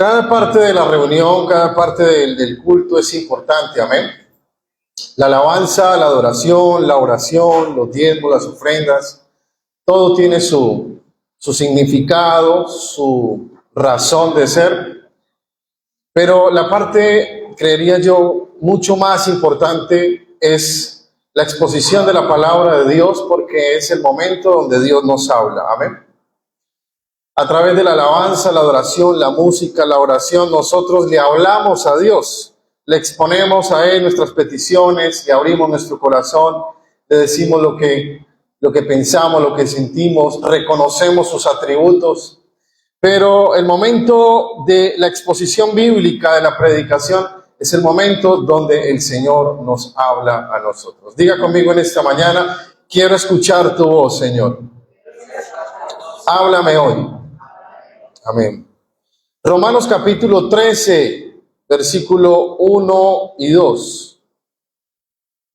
Cada parte de la reunión, cada parte del culto es importante, amén. La alabanza, la adoración, la oración, los diezmos, las ofrendas, todo tiene su significado, su razón de ser. Pero la parte, creería yo, mucho más importante es la exposición de la palabra de Dios, porque es el momento donde Dios nos habla, amén. A través de la alabanza, la adoración, la música, la oración, nosotros le hablamos a Dios, le exponemos a Él nuestras peticiones y abrimos nuestro corazón, le decimos lo que pensamos, lo que sentimos, reconocemos sus atributos. Pero el momento de la exposición bíblica, de la predicación, es el momento donde el Señor nos habla a nosotros. Diga conmigo en esta mañana: quiero escuchar tu voz, Señor. Háblame hoy. Amén. Romanos capítulo 13, versículo 1 y 2.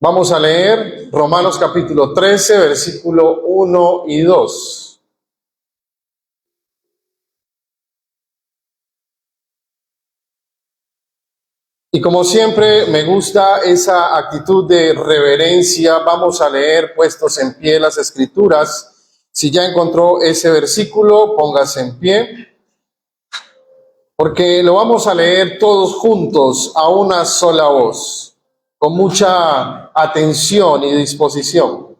Vamos a leer Romanos capítulo 13, versículo 1 y 2. Y como siempre me gusta esa actitud de reverencia, vamos a leer puestos en pie las escrituras. Si ya encontró ese versículo, póngase en pie, porque lo vamos a leer todos juntos a una sola voz, con mucha atención y disposición.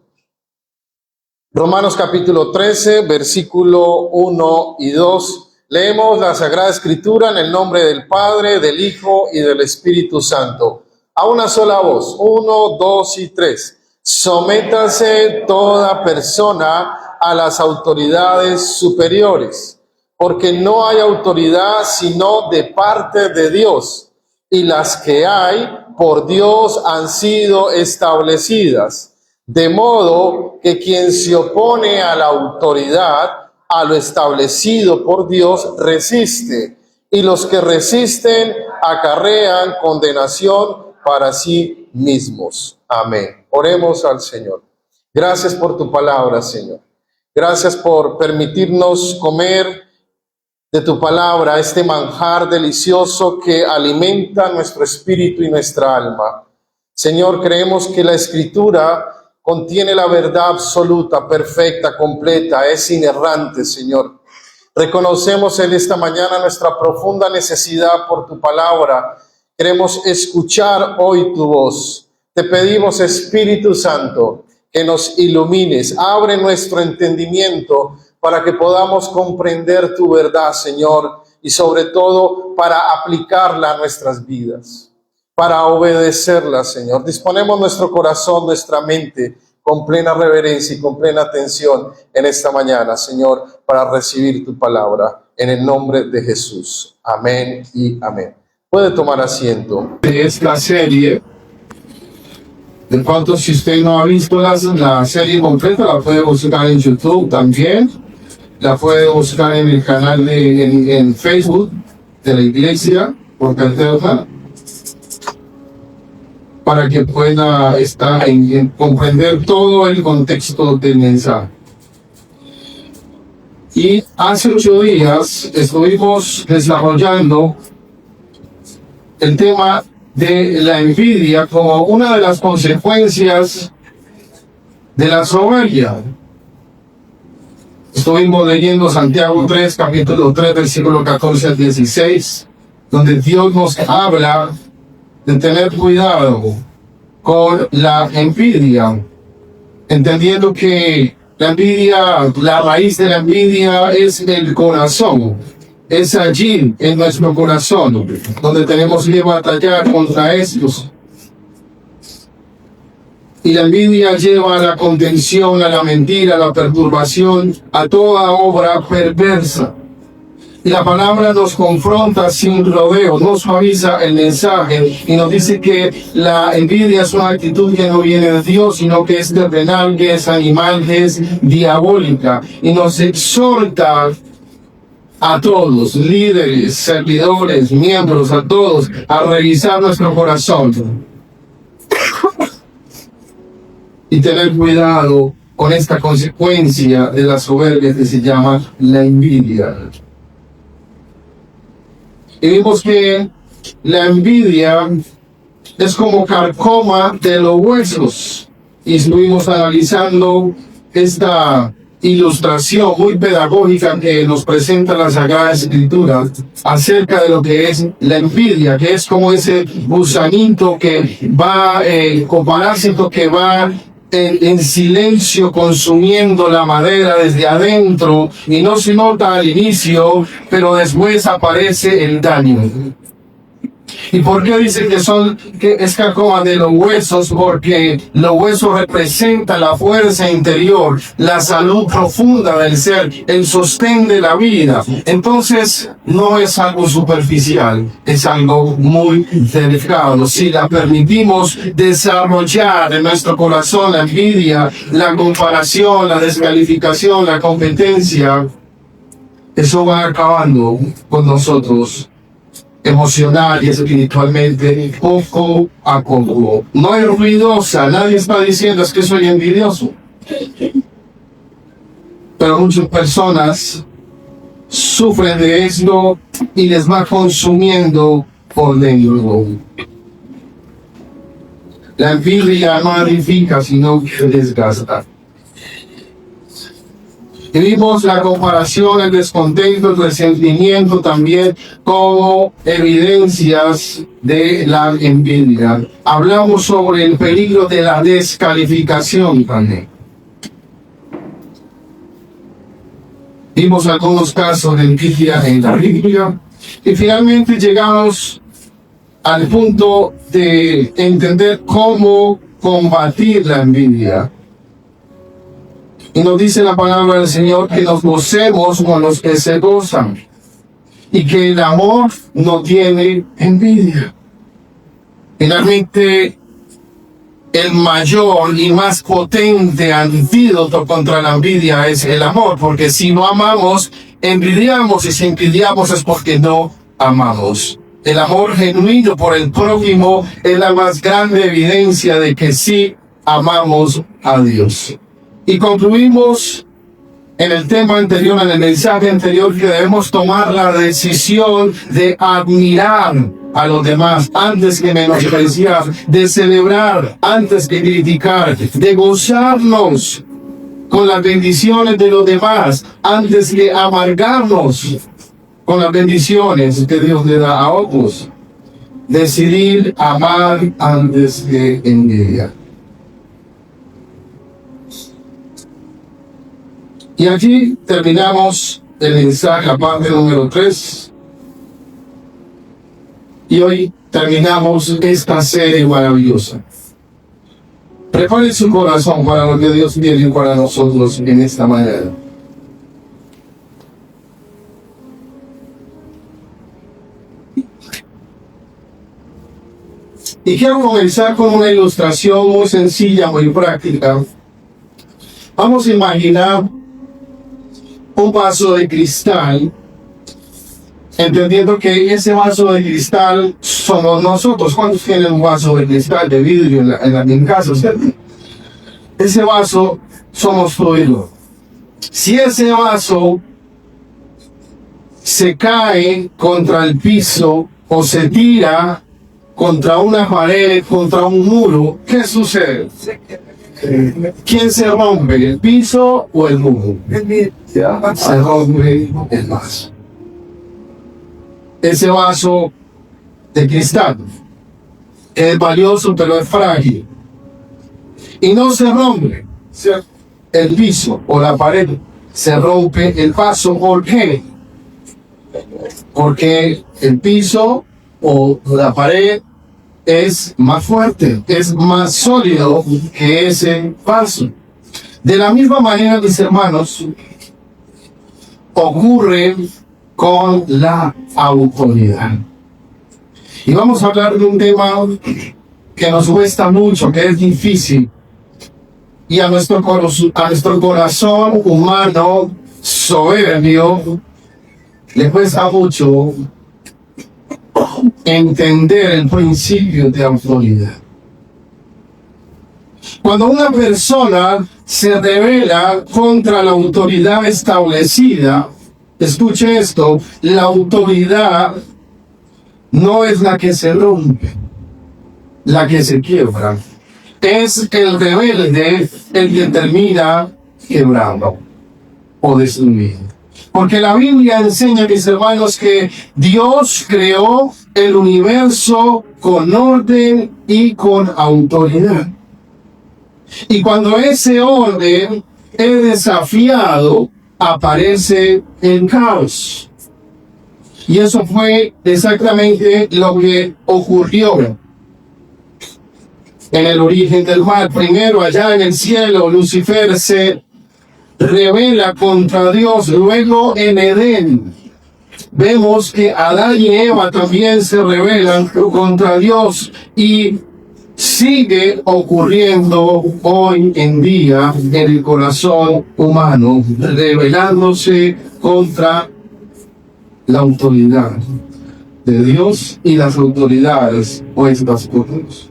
Romanos capítulo 13, versículo 1 y 2. Leemos la Sagrada Escritura en el nombre del Padre, del Hijo y del Espíritu Santo. A una sola voz, 1, 2 y 3. Sométase toda persona a las autoridades superiores, porque no hay autoridad sino de parte de Dios, y las que hay por Dios han sido establecidas. De modo que quien se opone a la autoridad, a lo establecido por Dios, resiste, y los que resisten acarrean condenación para sí mismos. Amén. Oremos al Señor. Gracias por tu palabra, Señor. Gracias por permitirnos comer de tu palabra, este manjar delicioso que alimenta nuestro espíritu y nuestra alma. Señor, creemos que la Escritura contiene la verdad absoluta, perfecta, completa, es inerrante, Señor. Reconocemos en esta mañana nuestra profunda necesidad por tu palabra. Queremos escuchar hoy tu voz. Te pedimos, Espíritu Santo, que nos ilumines, abre nuestro entendimiento para que podamos comprender tu verdad, Señor, y sobre todo para aplicarla a nuestras vidas, para obedecerla, Señor. Disponemos nuestro corazón, nuestra mente, con plena reverencia y con plena atención en esta mañana, Señor, para recibir tu palabra, en el nombre de Jesús. Amén y amén. Puede tomar asiento. Es la serie, de pronto si usted no ha visto la serie completa, la puede buscar en YouTube también, la puede buscar en el canal en Facebook de la iglesia, por Calterna, para que pueda comprender todo el contexto del mensaje. Y hace 8 días estuvimos desarrollando el tema de la envidia como una de las consecuencias de la soberbia. Estuvimos leyendo Santiago 3, capítulo 3, versículo 14 al 16, donde Dios nos habla de tener cuidado con la envidia, entendiendo que la envidia, la raíz de la envidia es el corazón. Es allí, en nuestro corazón, donde tenemos que batallar contra estos. Y la envidia lleva a la contención, a la mentira, a la perturbación, a toda obra perversa. Y la palabra nos confronta sin rodeo, nos suaviza el mensaje y nos dice que la envidia es una actitud que no viene de Dios, sino que es terrenal, que es animal, que es diabólica. Y nos exhorta a todos, líderes, servidores, miembros, a todos, a revisar nuestro corazón y tener cuidado con esta consecuencia de la soberbia que se llama la envidia. Y vimos que la envidia es como carcoma de los huesos. Y estuvimos analizando esta ilustración muy pedagógica que nos presenta la Sagrada Escritura acerca de lo que es la envidia, que es como ese gusanito que va, con parásito que va en silencio consumiendo la madera desde adentro y no se nota al inicio, pero después aparece el daño. ¿Y por qué dice que es carcoma de los huesos? Porque los huesos representan la fuerza interior, la salud profunda del ser, el sostén de la vida. Entonces, no es algo superficial, es algo muy delicado. Si la permitimos desarrollar en nuestro corazón la envidia, la comparación, la descalificación, la competencia, eso va acabando con nosotros emocional y espiritualmente poco a poco. No es ruidosa, nadie está diciendo es que soy envidioso, pero muchas personas sufren de esto y les va consumiendo por dentro. La envidia no edifica, sino que desgasta. Y vimos la comparación, el descontento, el resentimiento también como evidencias de la envidia. Hablamos sobre el peligro de la descalificación también. Vimos algunos casos de envidia en la Biblia. Y finalmente llegamos al punto de entender cómo combatir la envidia. Y nos dice la palabra del Señor que nos gocemos con los que se gozan y que el amor no tiene envidia. Finalmente, el mayor y más potente antídoto contra la envidia es el amor, porque si no amamos, envidiamos, y si envidiamos es porque no amamos. El amor genuino por el prójimo es la más grande evidencia de que sí amamos a Dios. Y concluimos en el tema anterior, en el mensaje anterior, que debemos tomar la decisión de admirar a los demás antes que menospreciar, de celebrar antes que criticar, de gozarnos con las bendiciones de los demás antes que amargarnos con las bendiciones que Dios le da a otros. Decidir amar antes que envidiar. Y aquí terminamos el mensaje, la parte número 3. Y hoy terminamos esta serie maravillosa. Prepare su corazón para lo que Dios tiene para nosotros en esta manera. Y quiero comenzar con una ilustración muy sencilla, muy práctica. Vamos a imaginar un vaso de cristal, entendiendo que ese vaso de cristal somos nosotros. ¿Cuántos tienen un vaso de cristal, de vidrio en casa? Ese vaso somos todos. Si ese vaso se cae contra el piso o se tira contra una pared, contra un muro, ¿qué sucede? ¿Quién se rompe, el piso o el muro? Se rompe el vaso. Ese vaso de cristal es valioso, pero es frágil. Y no se rompe, ¿cierto? El piso o la pared, se rompe el vaso. ¿Por qué? Porque el piso o la pared es más fuerte, es más sólido que ese vaso. De la misma manera, mis hermanos, ocurre con la autoridad. Y vamos a hablar de un tema que nos cuesta mucho, que es difícil. Y a nuestro corazón humano soberbio le cuesta mucho entender el principio de autoridad. Cuando una persona se rebela contra la autoridad establecida, escuche esto, la autoridad no es la que se rompe, la que se quiebra. Es el rebelde el que termina quebrando o destruyendo. Porque la Biblia enseña, mis hermanos, que Dios creó el universo con orden y con autoridad. Y cuando ese orden es desafiado, aparece el caos. Y eso fue exactamente lo que ocurrió en el origen del mal. Primero, allá en el cielo, Lucifer se rebela contra Dios. Luego, en Edén, vemos que Adán y Eva también se rebelan contra Dios. Y sigue ocurriendo hoy en día en el corazón humano, rebelándose contra la autoridad de Dios y las autoridades puestas por Dios.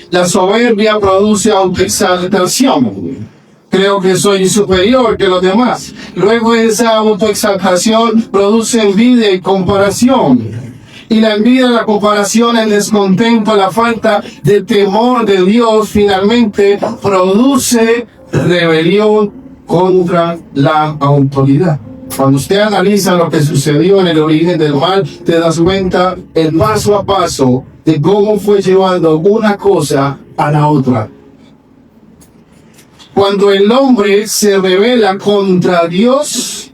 La soberbia produce autoexaltación. Creo que soy superior que los demás. Luego esa autoexaltación produce envidia y comparación. Y la envidia, la comparación, el descontento, la falta de temor de Dios finalmente produce rebelión contra la autoridad. Cuando usted analiza lo que sucedió en el origen del mal, te das cuenta el paso a paso de cómo fue llevando una cosa a la otra. Cuando el hombre se rebela contra Dios,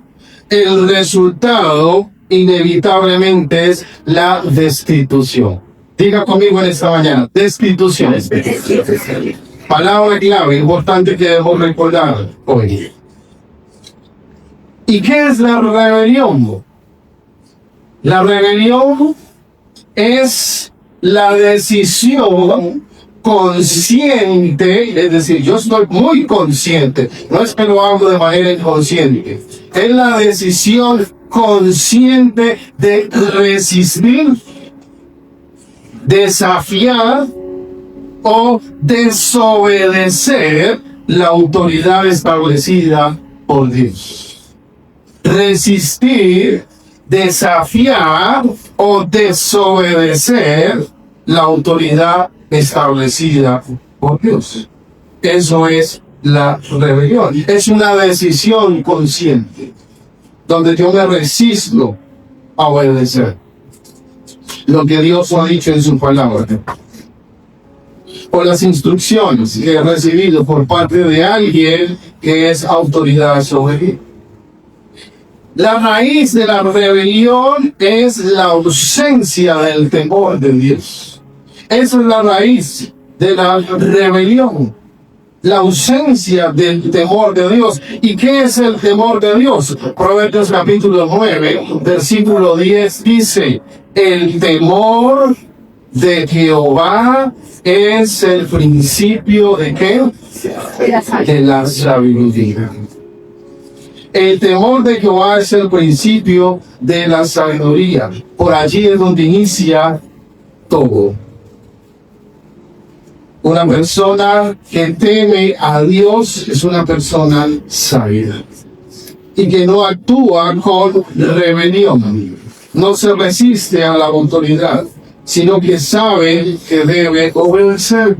el resultado inevitablemente es la destitución. Diga conmigo en esta mañana, destitución. Palabra clave, importante que debemos recordar hoy. ¿Y qué es la rebelión? La rebelión es la decisión consciente, es decir, yo estoy muy consciente, no es que lo hago de manera inconsciente, es la decisión consciente de resistir, desafiar o desobedecer la autoridad establecida por Dios. Resistir, desafiar o desobedecer la autoridad establecida por Dios. Eso es la rebelión. Es una decisión consciente, donde yo me resisto a obedecer lo que Dios ha dicho en su palabra, o las instrucciones que he recibido por parte de alguien que es autoridad sobre mí. La raíz de la rebelión es la ausencia del temor de Dios. Esa es la raíz de la rebelión, la ausencia del temor de Dios. ¿Y qué es el temor de Dios? Proverbios capítulo 9, versículo 10 dice: el temor de Jehová es el principio de ¿qué? De la sabiduría. El temor de Jehová es el principio de la sabiduría. Por allí es donde inicia todo. Una persona que teme a Dios es una persona sabia y que no actúa con rebelión. No se resiste a la autoridad, sino que sabe que debe obedecer.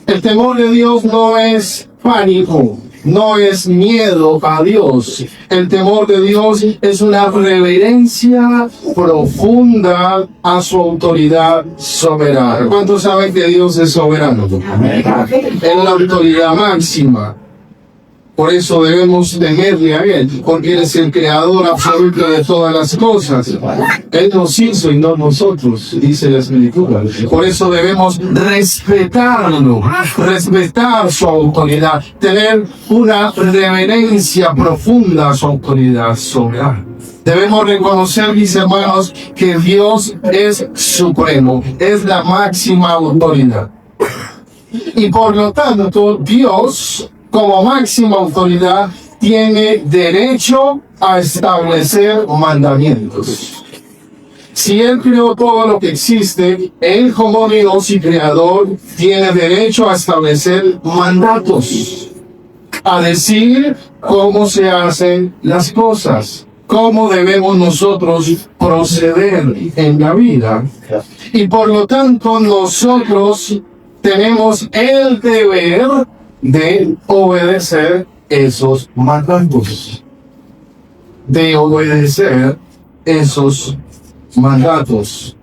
El temor de Dios no es pánico, no es miedo a Dios. El temor de Dios es una reverencia profunda a su autoridad soberana. ¿Cuántos saben que Dios es soberano? Es la autoridad máxima. Por eso debemos temerle a Él, porque Él es el creador absoluto de todas las cosas. Él nos hizo y no nosotros, dice la Escritura. Por eso debemos respetarlo, respetar su autoridad, tener una reverencia profunda a su autoridad soberana. Debemos reconocer, mis hermanos, que Dios es supremo, es la máxima autoridad. Y por lo tanto, Dios, como máxima autoridad, tiene derecho a establecer mandamientos. Si Él creó todo lo que existe, Él como Dios y creador tiene derecho a establecer mandatos, a decir cómo se hacen las cosas. cómo debemos nosotros proceder en la vida. Y por lo tanto nosotros tenemos el deber de obedecer esos mandatos. De obedecer esos mandatos.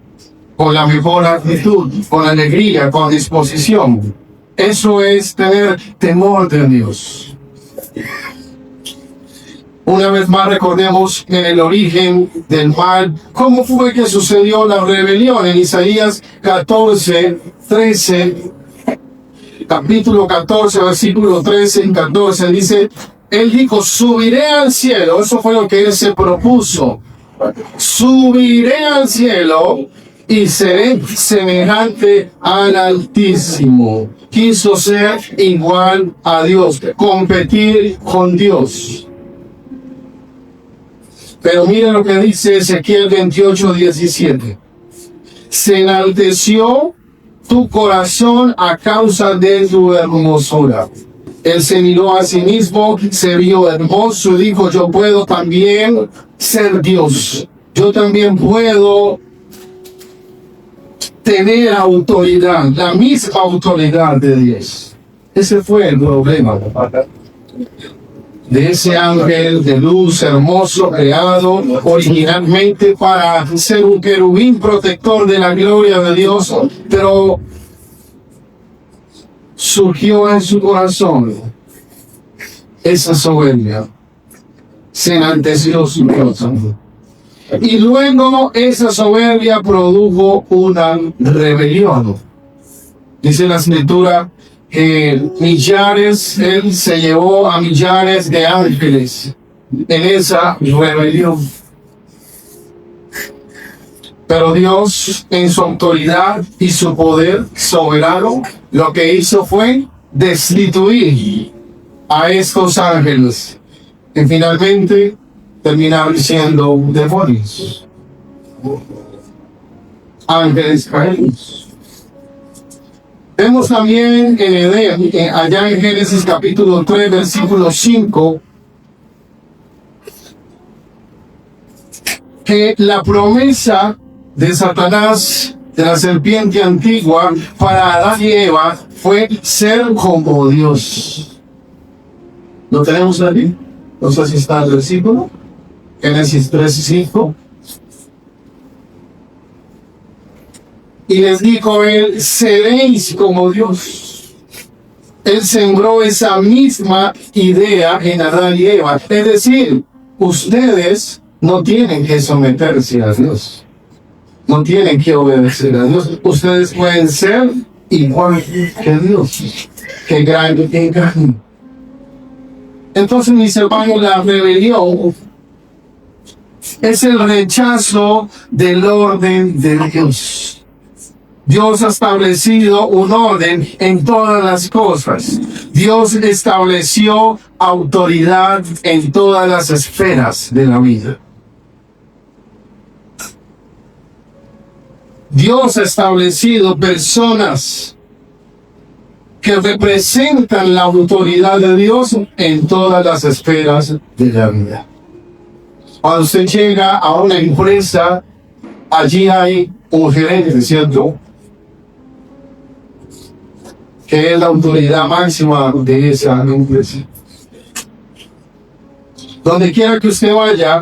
Con la mejor actitud, con alegría, con disposición. Eso es tener temor de Dios. Una vez más recordemos en el origen del mal, cómo fue que sucedió la rebelión en Isaías 14, 13, capítulo 14, versículo 13 y 14, dice, él dijo, subiré al cielo, eso fue lo que él se propuso, subiré al cielo y seré semejante al Altísimo. Quiso ser igual a Dios, competir con Dios. Pero mira lo que dice Ezequiel 28, 17. Se enalteció tu corazón a causa de tu hermosura. Él se miró a sí mismo, se vio hermoso y dijo, yo puedo también ser Dios. Yo también puedo tener autoridad, la misma autoridad de Dios. Ese fue el problema de ese ángel de luz hermoso creado originalmente para ser un querubín protector de la gloria de Dios, pero surgió en su corazón esa soberbia, se enalteció su corazón. Y luego esa soberbia produjo una rebelión. Dice la escritura que millares, él se llevó a millares de ángeles en esa rebelión. Pero Dios, en su autoridad y su poder soberano, lo que hizo fue destituir a estos ángeles, que finalmente terminaron siendo demonios, ángeles caídos. Vemos también en Edén, allá en Génesis capítulo 3, versículo 5, que la promesa de Satanás, de la serpiente antigua, para Adán y Eva, fue ser como Dios. ¿Lo tenemos ahí? No sé si está el versículo. Génesis 3 y 5. Y les dijo él, seréis como Dios. Él sembró esa misma idea en Adán y Eva. Es decir, ustedes no tienen que someterse a Dios. No tienen que obedecer a Dios. Ustedes pueden ser igual que Dios. Que grande, que grande. Entonces, mis hermanos, la rebelión es el rechazo del orden de Dios. Dios ha establecido un orden en todas las cosas. Dios estableció autoridad en todas las esferas de la vida. Dios ha establecido personas que representan la autoridad de Dios en todas las esferas de la vida. Cuando usted llega a una empresa, allí hay un gerente, ¿cierto?, que es la autoridad máxima de esa empresa. Donde quiera que usted vaya,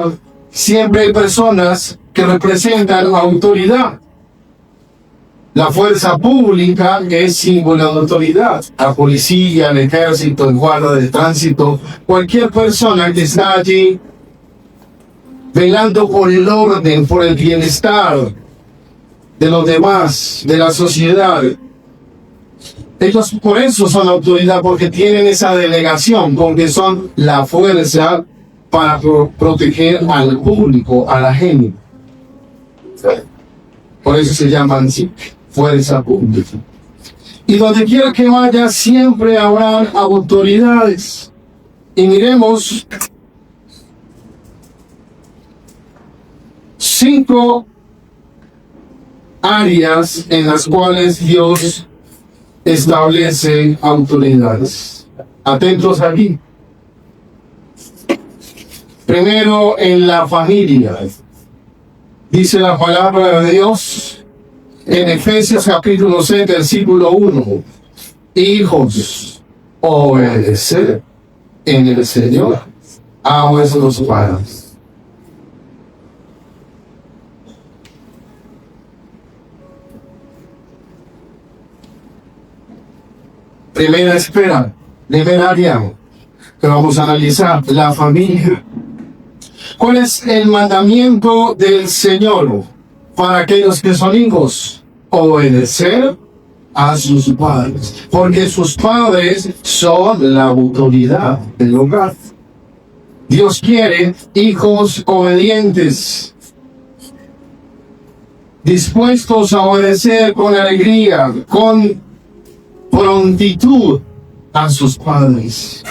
siempre hay personas que representan la autoridad. La fuerza pública es símbolo de autoridad. La policía, el ejército, el guardia de tránsito, cualquier persona que está allí velando por el orden, por el bienestar de los demás, de la sociedad. Ellos por eso son autoridad, porque tienen esa delegación, porque son la fuerza para proteger al público, a la gente. Por eso se llaman así, fuerza pública. Y donde quiera que vaya, siempre habrá autoridades. Y miremos 5 áreas en las cuales Dios establece autoridades. Atentos aquí. Primero, en la familia. Dice la palabra de Dios en Efesios capítulo 6, versículo 1. Hijos, obedeced en el Señor a vuestros padres. Primera esfera, primera área que vamos a analizar, la familia. ¿Cuál es el mandamiento del Señor para aquellos que son hijos? Obedecer a sus padres, porque sus padres son la autoridad del hogar. Dios quiere hijos obedientes, dispuestos a obedecer con alegría, con prontitud a sus padres,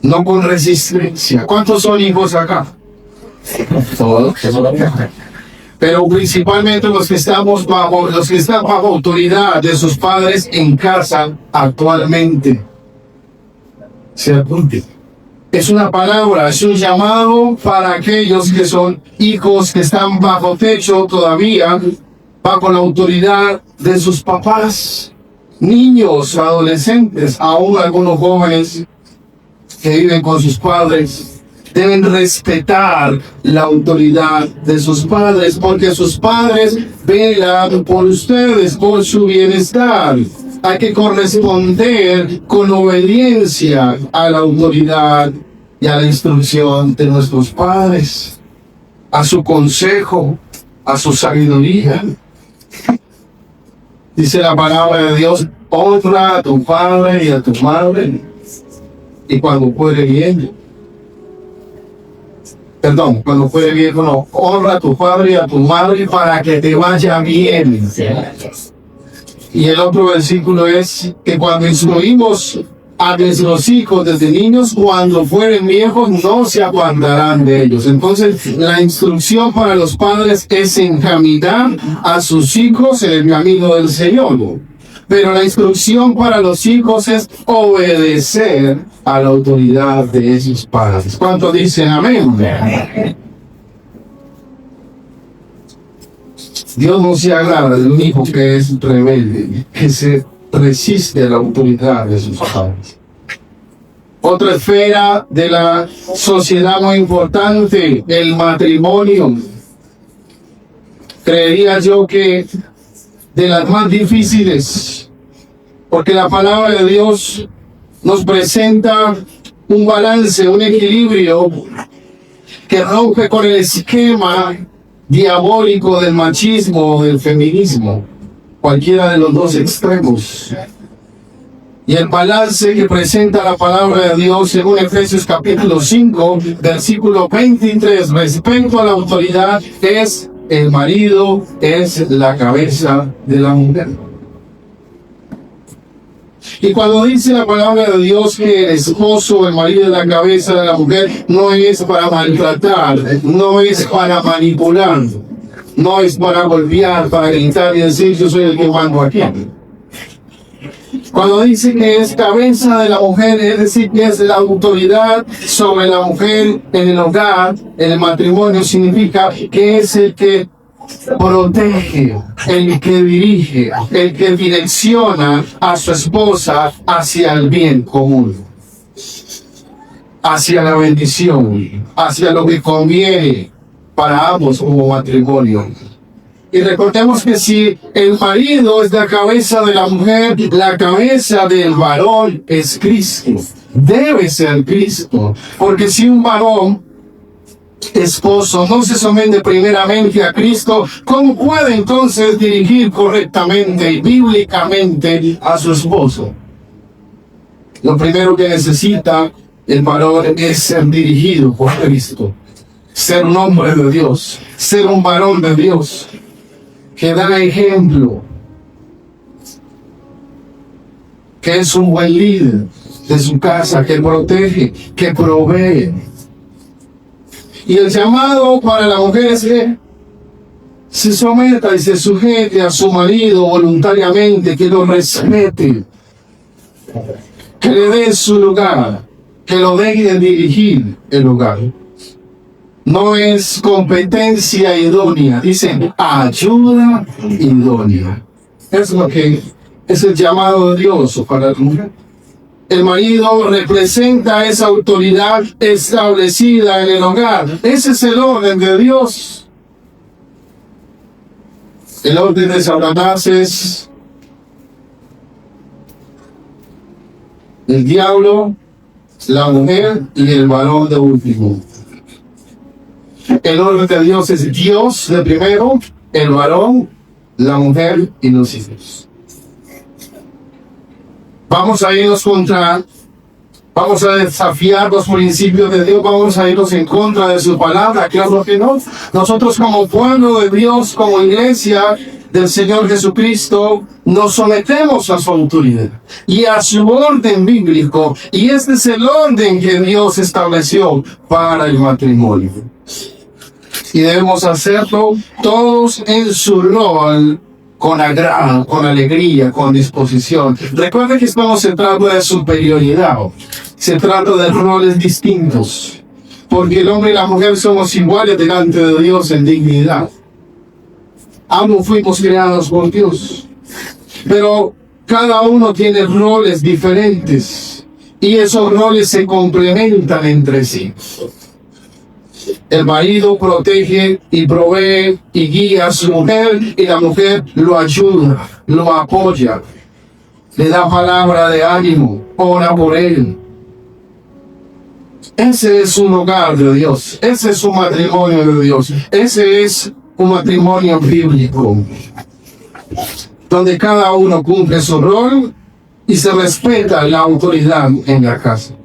no con resistencia. ¿Cuántos son hijos acá? Todos. Pero principalmente los que están bajo autoridad de sus padres en casa actualmente. Se apunte. Es una palabra, es un llamado para aquellos que son hijos que están bajo techo todavía, bajo la autoridad de sus papás. Niños, adolescentes, aún algunos jóvenes que viven con sus padres, deben respetar la autoridad de sus padres, porque sus padres velan por ustedes, por su bienestar. Hay que corresponder con obediencia a la autoridad y a la instrucción de nuestros padres, a su consejo, a su sabiduría. Dice la palabra de Dios, honra a tu padre y a tu madre. Y cuando fuere bien, no, honra a tu padre y a tu madre para que te vaya bien. Y el otro versículo es que cuando instruimos a nuestros hijos desde niños, cuando fueren viejos no se apartarán de ellos. Entonces, la instrucción para los padres es encaminar a sus hijos en el camino del Señor. Pero la instrucción para los hijos es obedecer a la autoridad de esos padres. ¿Cuántos dicen amén? Dios no se agrada de un hijo que es rebelde, que se resiste a la autoridad de sus padres. Otra esfera de la sociedad muy importante, el matrimonio. Creería yo que de las más difíciles, porque la palabra de Dios nos presenta un balance, un equilibrio que rompe con el esquema diabólico del machismo o del feminismo, cualquiera de los dos extremos. Y el balance que presenta la palabra de Dios según Efesios capítulo 5, versículo 23, respecto a la autoridad, es el marido, es la cabeza de la mujer. Y cuando dice la palabra de Dios que el esposo, el marido es la cabeza de la mujer, no es para maltratar, no es para manipular, no es para golpear, para gritar y decir yo soy el que mando aquí. Cuando dice que es cabeza de la mujer, es decir, que es la autoridad sobre la mujer en el hogar, en el matrimonio, significa que es el que protege, el que dirige, el que direcciona a su esposa hacia el bien común, hacia la bendición, hacia lo que conviene para ambos como matrimonio. Y recordemos que si el marido es la cabeza de la mujer, la cabeza del varón es Cristo. Debe ser Cristo. Porque si un varón, esposo, no se somete primeramente a Cristo, ¿cómo puede entonces dirigir correctamente y bíblicamente a su esposo? Lo primero que necesita el varón es ser dirigido por Cristo. Ser un hombre de Dios. Ser un varón de Dios. Que da ejemplo, que es un buen líder de su casa, que protege, que provee. Y el llamado para la mujer es que se someta y se sujete a su marido voluntariamente, que lo respete, que le dé su lugar, que lo deje dirigir el hogar. No es competencia idónea, dicen ayuda idónea. Es lo que es el llamado de Dios para la mujer. El marido representa esa autoridad establecida en el hogar. Ese es el orden de Dios. El orden de Satanás es el diablo, la mujer y el varón de último. El orden de Dios es Dios de primero, el varón, la mujer y los hijos. Vamos a desafiar los principios de Dios, vamos a irnos en contra de su palabra, claro que no. Nosotros como pueblo de Dios, como iglesia del Señor Jesucristo, nos sometemos a su autoridad y a su orden bíblico, y este es el orden que Dios estableció para el matrimonio. Y debemos hacerlo todos en su rol, con agrado, con alegría, con disposición. Recuerden que esto no se trata de superioridad, se trata de roles distintos, porque el hombre y la mujer somos iguales delante de Dios en dignidad. Ambos fuimos creados por Dios, pero cada uno tiene roles diferentes y esos roles se complementan entre sí. El marido protege y provee y guía a su mujer, y la mujer lo ayuda, lo apoya, le da palabra de ánimo, ora por él. Ese es un hogar de Dios, ese es un matrimonio de Dios, ese es un matrimonio bíblico, donde cada uno cumple su rol y se respeta la autoridad en la casa.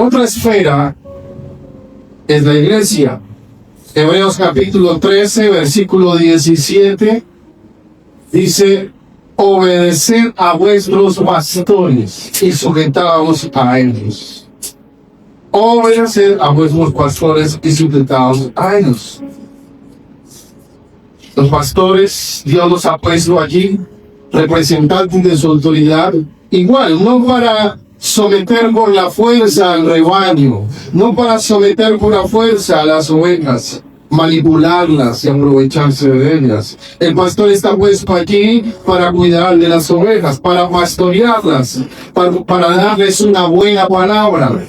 Otra esfera es la iglesia. Hebreos capítulo 13, versículo 17, dice: obedeced a vuestros pastores y sujetaos a ellos. Obedeced a vuestros pastores y sujetaos a ellos. Los pastores, Dios los ha puesto allí, representantes de su autoridad, igual, no para someter por la fuerza al rebaño, no para someter por la fuerza a las ovejas, manipularlas y aprovecharse de ellas. El pastor está puesto aquí para cuidar de las ovejas, para pastorearlas, para darles una buena palabra,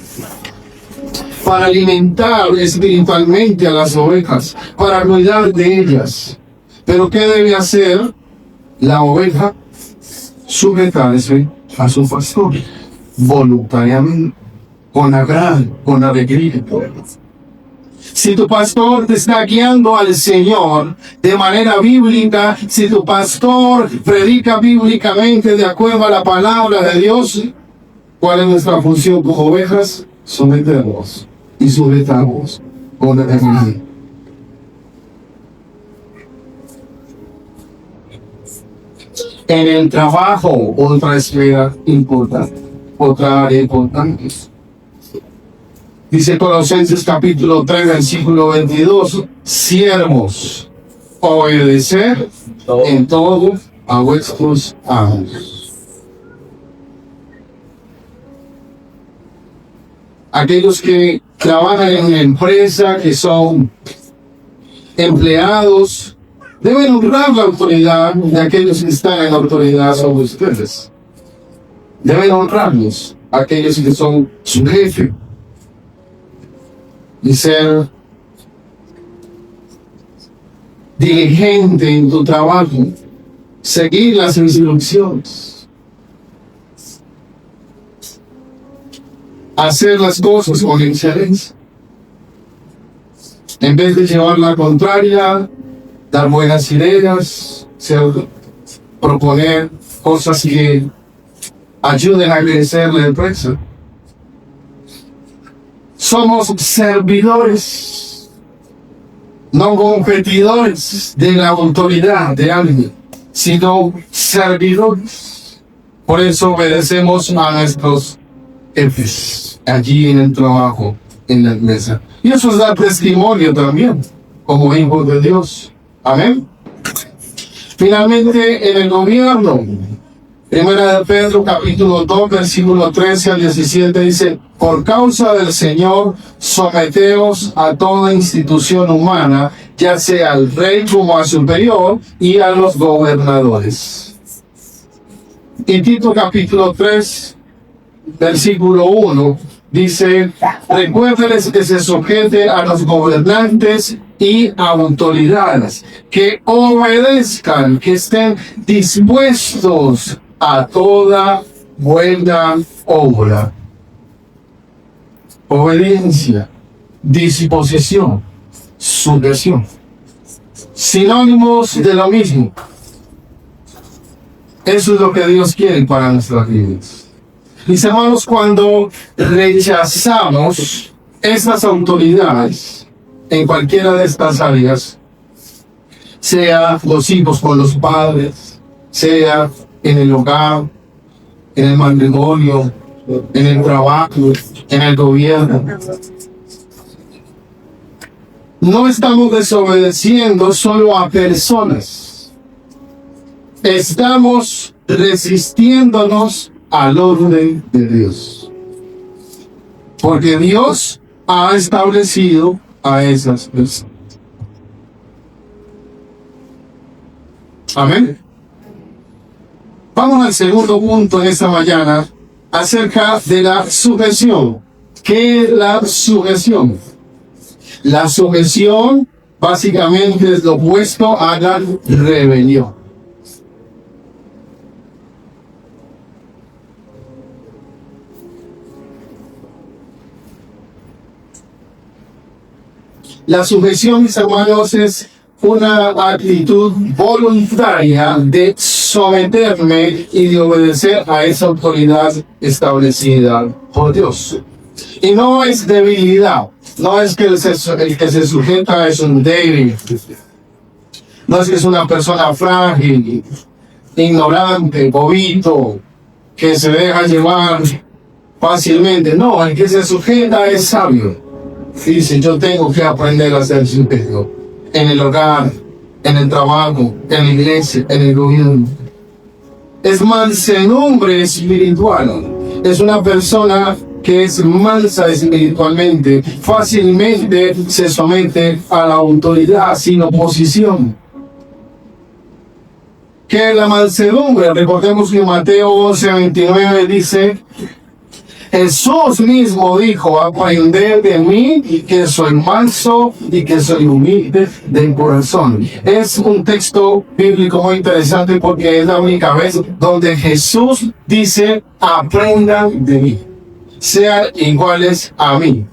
para alimentar espiritualmente a las ovejas, para cuidar de ellas. Pero ¿qué debe hacer la oveja? Sujetarse a su pastor voluntariamente, con agrado, con alegría. Si tu pastor te está guiando al Señor de manera bíblica, si tu pastor predica bíblicamente de acuerdo a la palabra de Dios, ¿cuál es nuestra función como ovejas? Someternos y sujetarnos con alegría. En el trabajo, otra esfera importante, otra área importante. Dice Colosenses capítulo 3, versículo 22, siervos, obedecer en todo a vuestros amos. Aquellos que trabajan en una empresa, que son empleados, deben honrar la autoridad de aquellos que están en autoridad sobre ustedes. Deben honrarlos, aquellos que son su jefe. Y ser diligente en tu trabajo, seguir las instrucciones, hacer las cosas con excelencia, en vez de llevar la contraria, dar buenas ideas, proponer cosas que ayuden a crecer la empresa. Somos servidores, no competidores de la autoridad de alguien, sino servidores. Por eso obedecemos a nuestros jefes allí en el trabajo, en la mesa. Y eso da testimonio también, como hijos de Dios. Amén. Finalmente, en el gobierno, Primera de Pedro, capítulo 2, versículo 13 al 17, dice: Por causa del Señor, someteos a toda institución humana, ya sea al rey como al superior y a los gobernadores. En Tito capítulo 3, versículo 1, dice, recuérdenles que se sujeten a los gobernantes y autoridades, que obedezcan, que estén dispuestos a toda buena obra. Obediencia, disposición, sujeción. Sinónimos de lo mismo. Eso es lo que Dios quiere para nuestras vidas. Mis hermanos, cuando rechazamos estas autoridades en cualquiera de estas áreas, sea los hijos con los padres, sea en el hogar, en el matrimonio, en el trabajo, en el gobierno, no estamos desobedeciendo solo a personas. Estamos resistiéndonos al orden de Dios. Porque Dios ha establecido a esas personas. Amén. Vamos al segundo punto en esta mañana acerca de la sujeción. ¿Qué es la sujeción? La sujeción básicamente es lo opuesto a la rebelión. La sujeción, mis hermanos, es una actitud voluntaria de someterme y de obedecer a esa autoridad establecida por Dios. Y no es debilidad, no es que el que se sujeta es un débil, no es que es una persona frágil, ignorante, bobito, que se deja llevar fácilmente. No, el que se sujeta es sabio. Dice, yo tengo que aprender a ser sujeto en el hogar, en el trabajo, en la iglesia, en el gobierno. Es mansedumbre espiritual. Es una persona que es mansa espiritualmente, fácilmente se somete a la autoridad sin oposición. ¿Qué es la mansedumbre? Recordemos que Mateo 11:29 dice, Jesús mismo dijo, aprended de mí, que soy manso y que soy humilde de corazón. Es un texto bíblico muy interesante porque es la única vez donde Jesús dice, aprendan de mí, sean iguales a mí.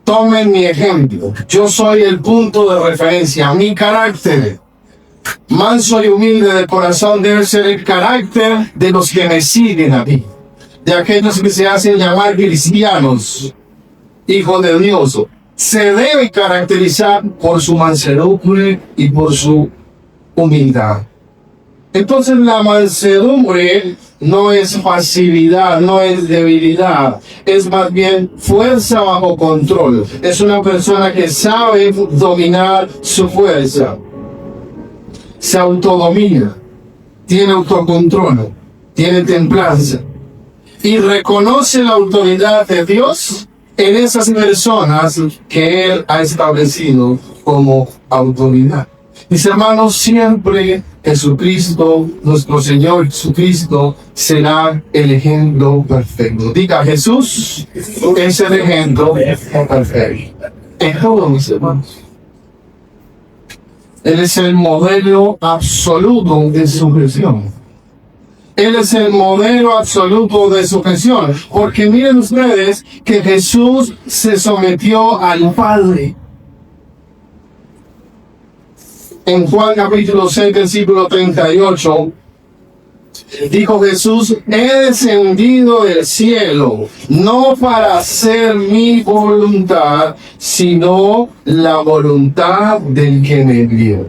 Tomen mi ejemplo. Yo soy el punto de referencia. Mi carácter, manso y humilde de corazón, debe ser el carácter de los que me siguen a mí, de aquellos que se hacen llamar cristianos, hijos de Dios. Se debe caracterizar por su mansedumbre y por su humildad. Entonces la mansedumbre no es pasividad, no es debilidad, es más bien fuerza bajo control. Es una persona que sabe dominar su fuerza, se autodomina, tiene autocontrol, tiene templanza y reconoce la autoridad de Dios en esas personas que Él ha establecido como autoridad. Mis hermanos, siempre Jesucristo, nuestro Señor Jesucristo, será el ejemplo perfecto. Diga, Jesús es el ejemplo perfecto. En todo, mis hermanos. Él es el modelo absoluto de sujeción. Él es el modelo absoluto de sujeción. Porque miren ustedes que Jesús se sometió al Padre. En Juan capítulo 6, versículo 38, dijo Jesús, he descendido del cielo, no para hacer mi voluntad, sino la voluntad del que me envió.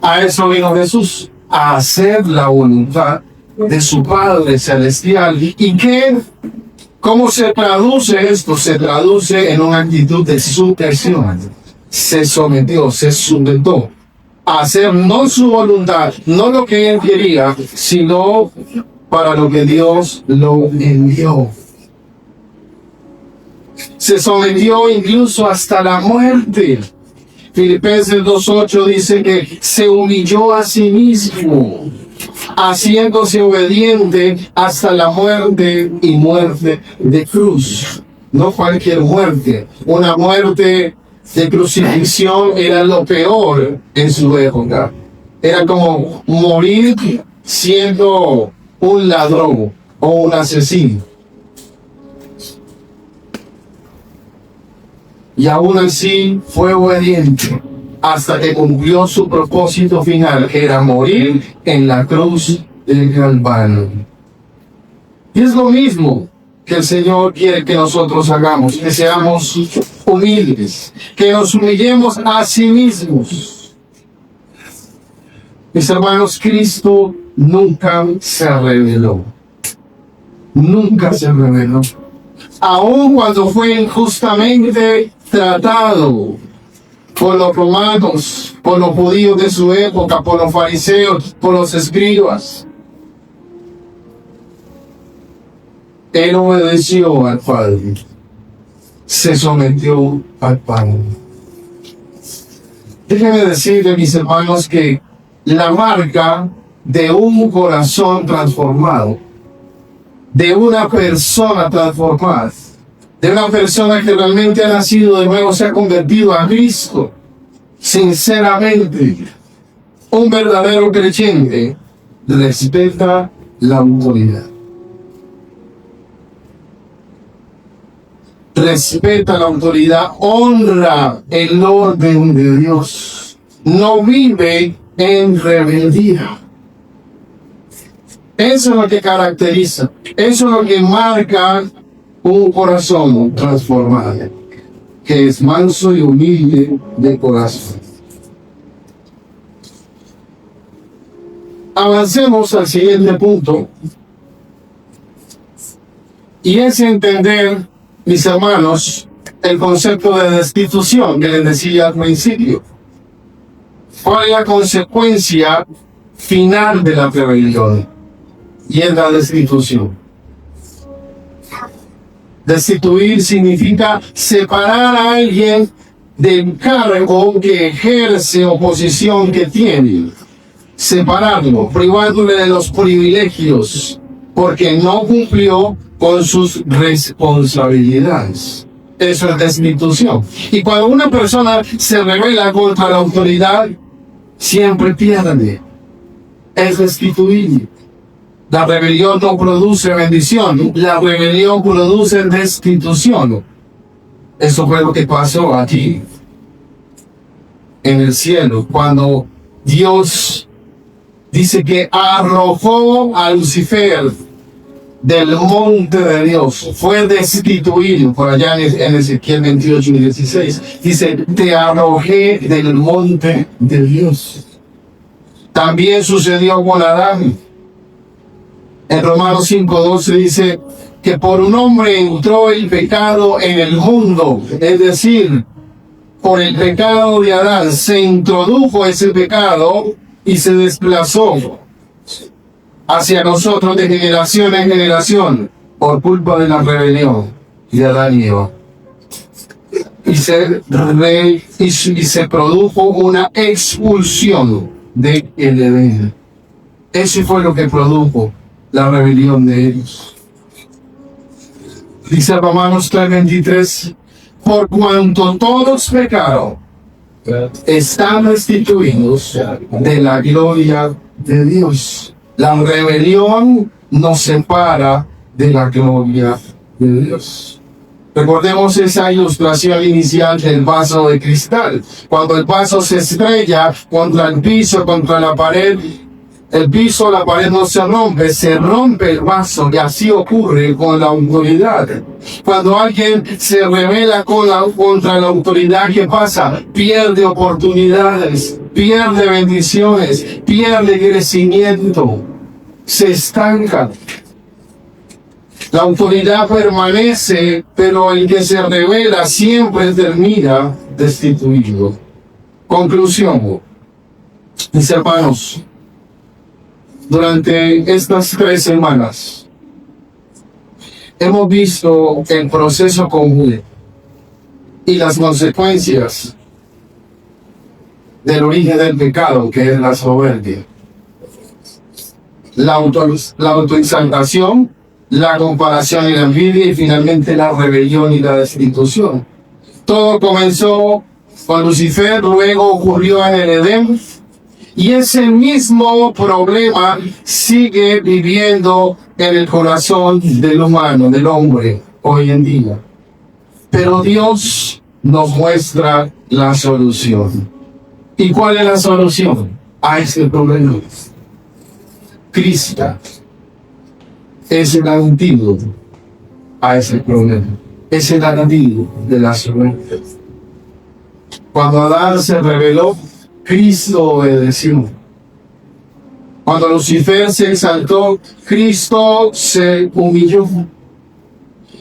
A eso vino Jesús, a hacer la voluntad de su Padre Celestial. ¿Y qué? ¿Cómo se traduce esto? Se traduce en una actitud de sujeción. Se sometió, se sujetó a hacer no su voluntad, no lo que él quería, sino para lo que Dios lo envió. se sometió incluso hasta la muerte. Filipenses 2:8 dice que se humilló a sí mismo, haciéndose obediente hasta la muerte y muerte de cruz. No cualquier muerte, una muerte de crucifixión era lo peor en su época. Era como morir siendo un ladrón o un asesino. Y aún así fue obediente hasta que cumplió su propósito final, que era morir en la cruz del Calvario. Y es lo mismo que el Señor quiere que nosotros hagamos, que seamos humildes, que nos humillemos a sí mismos. Mis hermanos, Cristo nunca se rebeló. Nunca se rebeló. Aun cuando fue injustamente tratado por los romanos, por los judíos de su época, por los fariseos, por los escribas, Él obedeció al Padre, se sometió al Padre. Déjenme decirles, mis hermanos, que la marca de un corazón transformado, de una persona transformada, de una persona que realmente ha nacido de nuevo, se ha convertido a Cristo, sinceramente, un verdadero creyente respeta la autoridad. Respeta la autoridad, honra el orden de Dios, no vive en rebeldía. Eso es lo que caracteriza, eso es lo que marca un corazón transformado, que es manso y humilde de corazón. Avancemos al siguiente punto, y es entender, mis hermanos, el concepto de destitución que les decía al principio. ¿Cuál es la consecuencia final de la rebelión? Y es la destitución. Destituir significa separar a alguien del cargo que ejerce o posición que tiene. Separarlo, privándole de los privilegios, porque no cumplió con sus responsabilidades. Eso es destitución. Y cuando una persona se rebela contra la autoridad, siempre pierde. Es destituido. La rebelión no produce bendición, la rebelión produce destitución. Eso fue lo que pasó aquí, en el cielo, cuando Dios dice que arrojó a Lucifer del monte de Dios, fue destituido. Por allá en Ezequiel 28 y 16 dice: te arrojé del monte de Dios. También sucedió con Adán. En Romanos 5:12 dice que por un hombre entró el pecado en el mundo, es decir, por el pecado de Adán se introdujo ese pecado y se desplazó hacia nosotros de generación en generación por culpa de la rebelión de Adán y Eva. Y se produjo una expulsión de el Edén. Eso fue lo que produjo la rebelión de ellos. Dice Romanos 3:23: por cuanto todos pecaron, están destituidos de la gloria de Dios. La rebelión nos separa de la gloria de Dios. Recordemos esa ilustración inicial del vaso de cristal. Cuando el vaso se estrella contra el piso, contra la pared, el piso, la pared no se rompe el vaso, y así ocurre con la autoridad. Cuando alguien se rebela contra la autoridad, ¿qué pasa? Pierde oportunidades, pierde bendiciones, pierde crecimiento, se estanca. La autoridad permanece, pero el que se rebela siempre termina destituido. Conclusión, mis hermanos, durante estas 3 semanas hemos visto el proceso común y las consecuencias del origen del pecado, que es la soberbia. La autoexaltación, la comparación y la envidia, y finalmente la rebelión y la destitución. Todo comenzó con Lucifer, luego ocurrió en el Edén, y ese mismo problema sigue viviendo en el corazón del humano, del hombre, hoy en día. Pero Dios nos muestra la solución. ¿Y cuál es la solución a ese problema? Cristo es el antídoto a ese problema. Es el antídoto de la soberbia. Cuando Adán se rebeló, Cristo obedeció. Cuando Lucifer se exaltó, Cristo se humilló.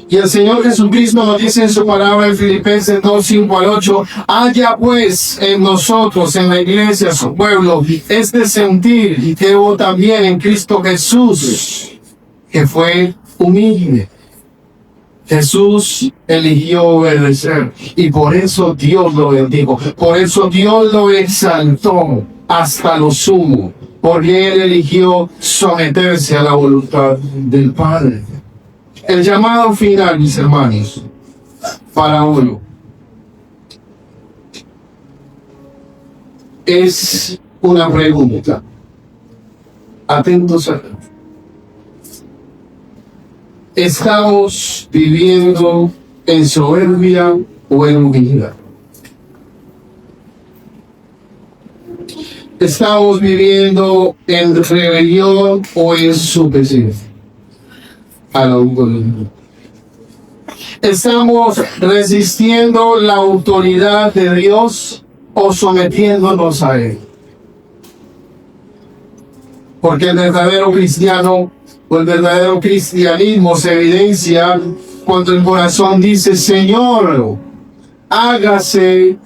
Y el Señor Jesucristo nos dice en su palabra en Filipenses 2, 5 al 8, haya pues en nosotros, en la iglesia, su pueblo, este sentir que hubo también en Cristo Jesús, que fue humilde. Jesús eligió obedecer y por eso Dios lo bendijo, por eso Dios lo exaltó hasta lo sumo, porque Él eligió someterse a la voluntad del Padre. El llamado final, mis hermanos, para uno, es una pregunta. Atentos a esto. ¿Estamos viviendo en soberbia o en humildad? ¿Estamos viviendo en rebelión o en superación a la voluntad? ¿Estamos resistiendo la autoridad de Dios o sometiéndonos a Él? Porque el verdadero cristiano o el verdadero cristianismo se evidencia cuando el corazón dice: Señor, hágase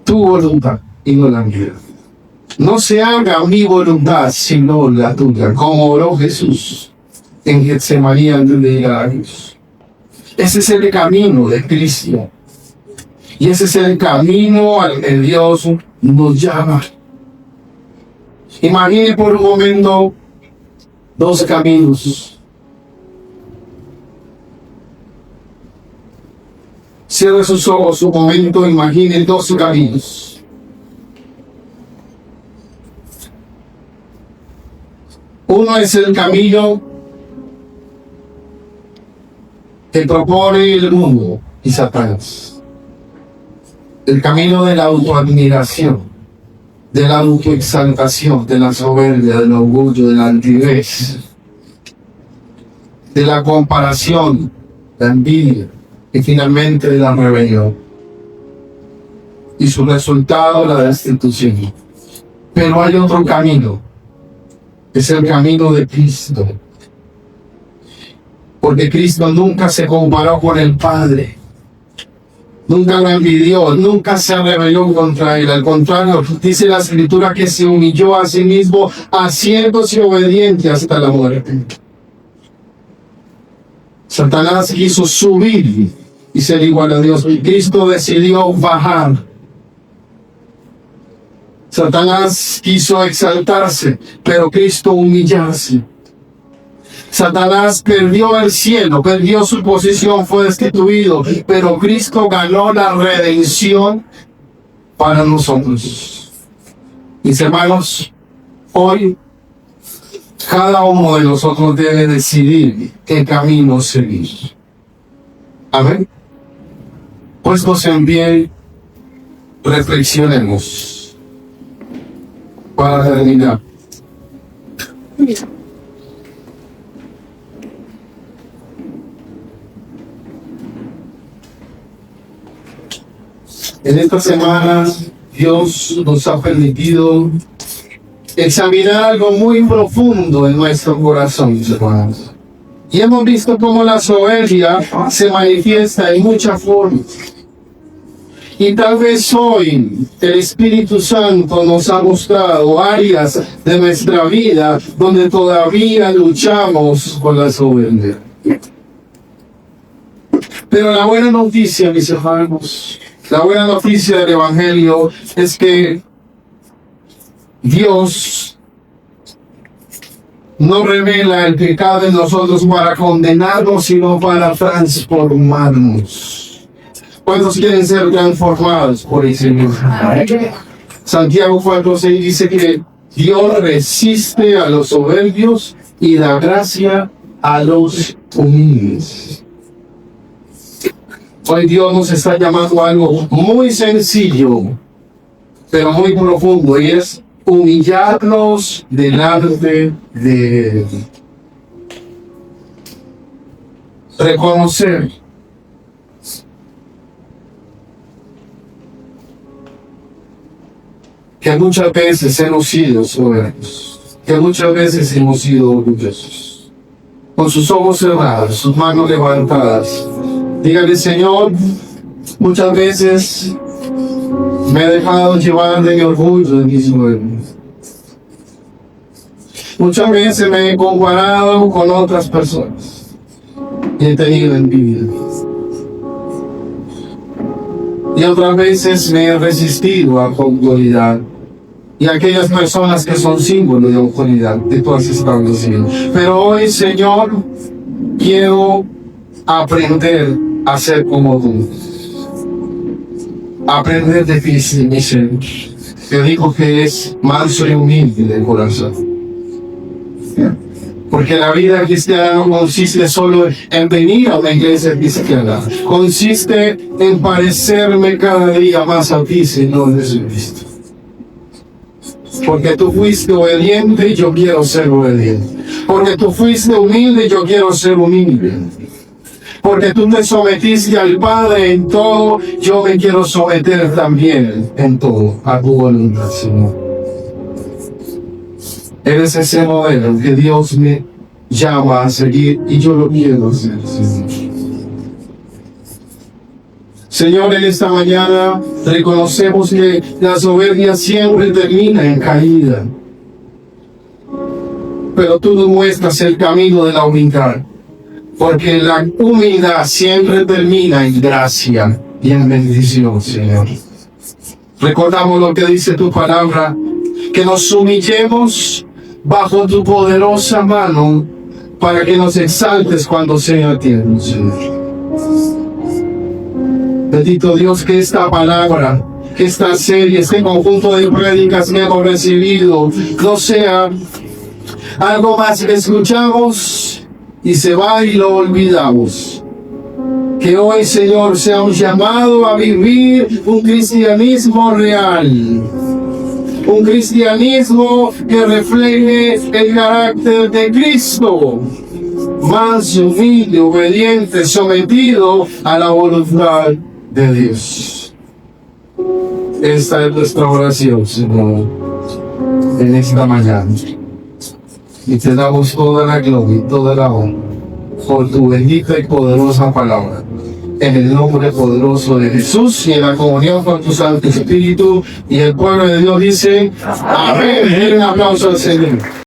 tu voluntad y no la mía. No se haga mi voluntad sino la tuya, como oró Jesús en Getsemaní antes de llegar a Dios. Ese es el camino de Cristo. Y ese es el camino al que Dios nos llama. Imagine por un momento dos caminos. Cierre sus ojos un momento, imagine dos caminos. Uno es el camino que propone el mundo y Satanás. El camino de la autoadmiración, de la autoexaltación, de la soberbia, del orgullo, de la altivez, de la comparación, la envidia y finalmente de la rebelión. Y su resultado, la destitución. Pero hay otro camino, es el camino de Cristo. Porque Cristo nunca se comparó con el Padre. Nunca lo envidió, nunca se rebeló contra él. Al contrario, dice la Escritura que se humilló a sí mismo, haciéndose obediente hasta la muerte. Satanás quiso subir y ser igual a Dios. Cristo decidió bajar. Satanás quiso exaltarse, pero Cristo humillarse. Satanás perdió el cielo, perdió su posición, fue destituido, pero Cristo ganó la redención para nosotros. Mis hermanos, hoy cada uno de nosotros debe decidir qué camino seguir. Amén. Puestos en pie, reflexionemos para terminar. En esta semana Dios nos ha permitido examinar algo muy profundo en nuestro corazón, hermanos. Y hemos visto cómo la soberbia se manifiesta en muchas formas. Y tal vez hoy el Espíritu Santo nos ha mostrado áreas de nuestra vida donde todavía luchamos con la soberbia. Pero la buena noticia, mis hermanos, la buena noticia del Evangelio es que Dios no revela el pecado en nosotros para condenarnos, sino para transformarnos. ¿Cuántos quieren ser transformados por el Señor? Santiago 4:6 dice que Dios resiste a los soberbios y da gracia a los humildes. Hoy Dios nos está llamando a algo muy sencillo, pero muy profundo, y es humillarnos delante de Él. Reconocer que muchas veces hemos sido soberbios, que muchas veces hemos sido orgullosos, con sus ojos cerrados, sus manos levantadas. Dígale: Señor, muchas veces me he dejado llevar de mi orgullo, de mi soberbia. Muchas veces me he comparado con otras personas y he tenido envidia. Y otras veces me he resistido a tu autoridad y a aquellas personas que son símbolos de autoridad que tú has establecido. Pero hoy, Señor, quiero aprender a ser como tú. Aprender de ti, mi Señor, que dijo que es manso y humilde de corazón. Porque la vida cristiana no consiste solo en venir a una iglesia cristiana, consiste en parecerme cada día más a ti, Señor Jesucristo. Porque tú fuiste obediente y yo quiero ser obediente. Porque tú fuiste humilde y yo quiero ser humilde. Porque tú te sometiste al Padre en todo, yo me quiero someter también en todo a tu voluntad, Señor. Eres ese modelo que Dios me llama a seguir y yo lo quiero hacer, Señor. Señor, en esta mañana reconocemos que la soberbia siempre termina en caída. Pero tú nos muestras el camino de la humildad. Porque la humildad siempre termina en gracia y en bendición, Señor. Recordamos lo que dice tu palabra, que nos humillemos bajo tu poderosa mano para que nos exaltes cuando sea tiempo, Señor. Bendito Dios, que esta palabra, que esta serie, este conjunto de prédicas que hemos recibido, no sea algo más que escuchamos y se va y lo olvidamos. Que hoy, Señor, sea un llamado a vivir un cristianismo real. Un cristianismo que refleje el carácter de Cristo. Manso, humilde, obediente, sometido a la voluntad de Dios. Esta es nuestra oración, Señor, en esta mañana. Y te damos toda la gloria y toda la honra por tu bendita y poderosa palabra. En el nombre poderoso de Jesús y en la comunión con tu Santo Espíritu. Y el pueblo de Dios dice: amén. Den un aplauso al Señor.